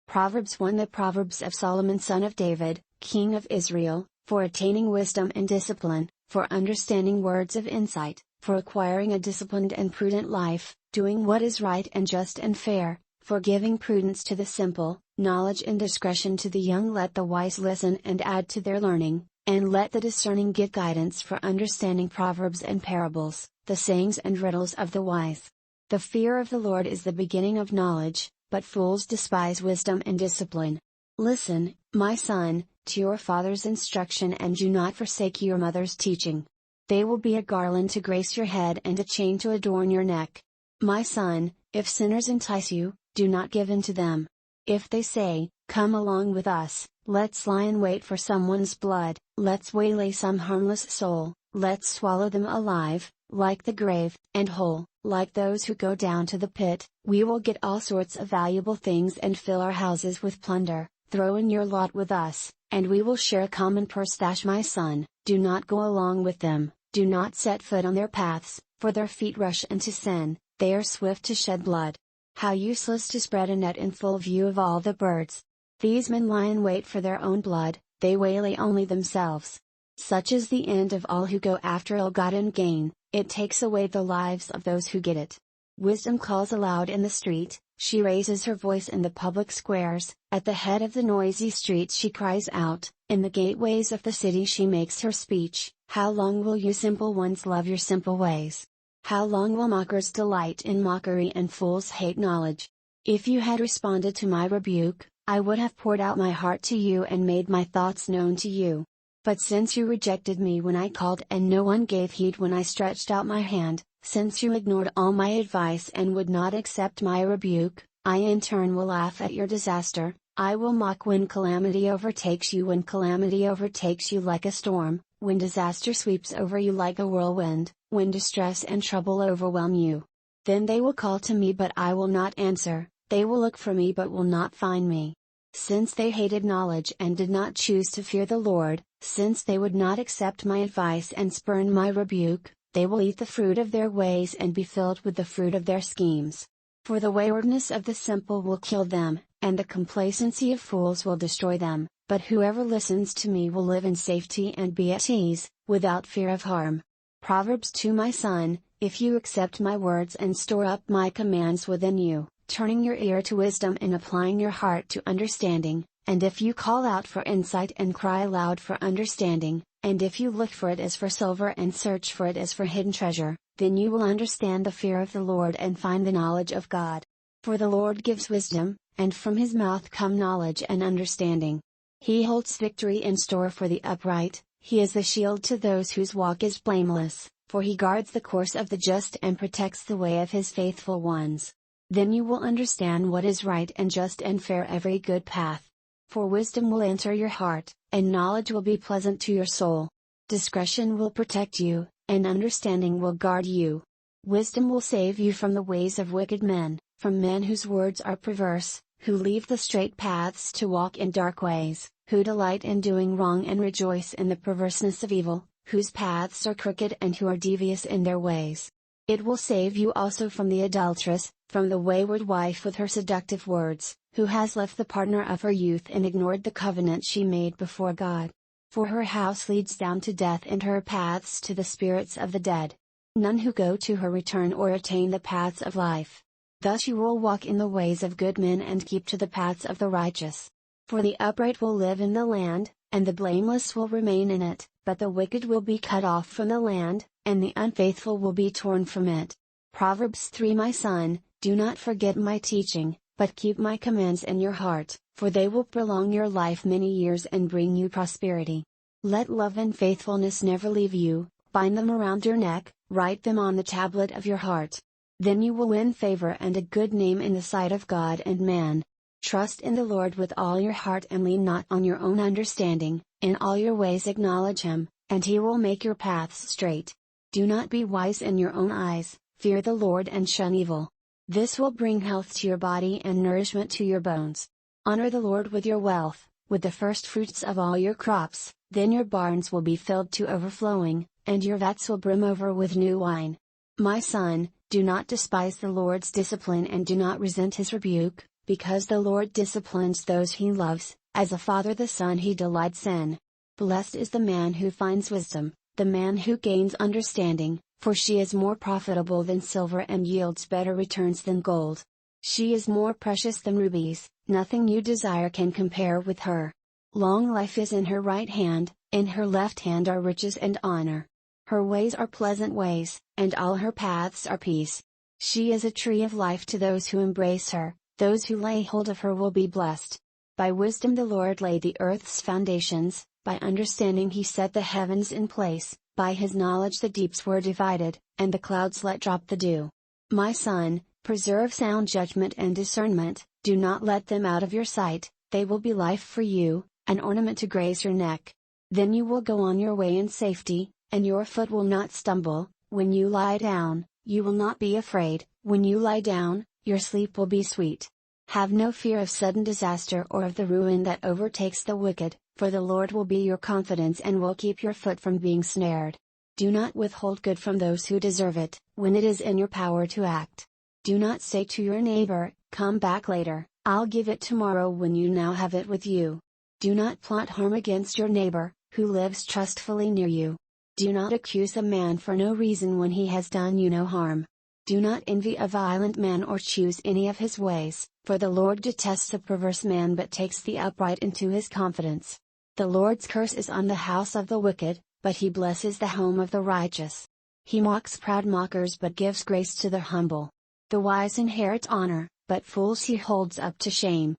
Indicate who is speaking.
Speaker 1: Proverbs 1. The Proverbs of Solomon son of David, king of Israel, for attaining wisdom and discipline, for understanding words of insight, for acquiring a disciplined and prudent life, doing what is right and just and fair, for giving prudence to the simple, knowledge and discretion to the young. Let the wise listen and add to their learning, and let the discerning give guidance for understanding proverbs and parables, the sayings and riddles of the wise. The fear of the Lord is the beginning of knowledge, but fools despise wisdom and discipline. Listen, my son, to your father's instruction, and do not forsake your mother's teaching. They will be a garland to grace your head and a chain to adorn your neck. My son, if sinners entice you, do not give in to them. If they say, "Come along with us, let's lie in wait for someone's blood, let's waylay some harmless soul, let's swallow them alive, like the grave, and whole, like those who go down to the pit, we will get all sorts of valuable things and fill our houses with plunder, throw in your lot with us, and we will share a common purse." My son, do not go along with them, do not set foot on their paths, for their feet rush into sin, they are swift to shed blood. How useless to spread a net in full view of all the birds! These men lie in wait for their own blood, they waylay only themselves. Such is the end of all who go after ill-gotten gain, it takes away the lives of those who get it. Wisdom calls aloud in the street, she raises her voice in the public squares, at the head of the noisy streets she cries out, in the gateways of the city she makes her speech. How long will you simple ones love your simple ways? How long will mockers delight in mockery and fools hate knowledge? If you had responded to my rebuke, I would have poured out my heart to you and made my thoughts known to you. But since you rejected me when I called and no one gave heed when I stretched out my hand, since you ignored all my advice and would not accept my rebuke, I in turn will laugh at your disaster, I will mock when calamity overtakes you like a storm, when disaster sweeps over you like a whirlwind, when distress and trouble overwhelm you. Then they will call to me but I will not answer, they will look for me but will not find me. Since they hated knowledge and did not choose to fear the Lord, since they would not accept my advice and spurn my rebuke, they will eat the fruit of their ways and be filled with the fruit of their schemes. For the waywardness of the simple will kill them, and the complacency of fools will destroy them, but whoever listens to me will live in safety and be at ease, without fear of harm. Proverbs 2. My son, if you accept my words and store up my commands within you, turning your ear to wisdom and applying your heart to understanding, and if you call out for insight and cry aloud for understanding, and if you look for it as for silver and search for it as for hidden treasure, then you will understand the fear of the Lord and find the knowledge of God. For the Lord gives wisdom, and from his mouth come knowledge and understanding. He holds victory in store for the upright, he is a shield to those whose walk is blameless, for he guards the course of the just and protects the way of his faithful ones. Then you will understand what is right and just and fair, every good path. For wisdom will enter your heart, and knowledge will be pleasant to your soul. Discretion will protect you, and understanding will guard you. Wisdom will save you from the ways of wicked men, from men whose words are perverse, who leave the straight paths to walk in dark ways, who delight in doing wrong and rejoice in the perverseness of evil, whose paths are crooked and who are devious in their ways. It will save you also from the adulteress, from the wayward wife with her seductive words, who has left the partner of her youth and ignored the covenant she made before God. For her house leads down to death and her paths to the spirits of the dead. None who go to her return or attain the paths of life. Thus you will walk in the ways of good men and keep to the paths of the righteous. For the upright will live in the land, and the blameless will remain in it, but the wicked will be cut off from the land, and the unfaithful will be torn from it. Proverbs 3. My son, do not forget my teaching, but keep my commands in your heart, for they will prolong your life many years and bring you prosperity. Let love and faithfulness never leave you, bind them around your neck, write them on the tablet of your heart. Then you will win favor and a good name in the sight of God and man. Trust in the Lord with all your heart and lean not on your own understanding, in all your ways acknowledge him, and he will make your paths straight. Do not be wise in your own eyes, fear the Lord and shun evil. This will bring health to your body and nourishment to your bones. Honor the Lord with your wealth, with the first fruits of all your crops, then your barns will be filled to overflowing, and your vats will brim over with new wine. My son, do not despise the Lord's discipline and do not resent his rebuke, because the Lord disciplines those he loves, as a father the son he delights in. Blessed is the man who finds wisdom, the man who gains understanding, for she is more profitable than silver and yields better returns than gold. She is more precious than rubies, nothing you desire can compare with her. Long life is in her right hand, in her left hand are riches and honor. Her ways are pleasant ways, and all her paths are peace. She is a tree of life to those who embrace her, those who lay hold of her will be blessed. By wisdom the Lord laid the earth's foundations, by understanding he set the heavens in place, by his knowledge the deeps were divided, and the clouds let drop the dew. My son, preserve sound judgment and discernment, do not let them out of your sight, they will be life for you, an ornament to grace your neck. Then you will go on your way in safety, and your foot will not stumble. When you lie down, you will not be afraid, when you lie down, your sleep will be sweet. Have no fear of sudden disaster or of the ruin that overtakes the wicked, for the Lord will be your confidence and will keep your foot from being snared. Do not withhold good from those who deserve it, when it is in your power to act. Do not say to your neighbor, "Come back later, I'll give it tomorrow," when you now have it with you. Do not plot harm against your neighbor, who lives trustfully near you. Do not accuse a man for no reason when he has done you no harm. Do not envy a violent man or choose any of his ways, for the Lord detests a perverse man but takes the upright into his confidence. The Lord's curse is on the house of the wicked, but he blesses the home of the righteous. He mocks proud mockers but gives grace to the humble. The wise inherit honor, but fools he holds up to shame.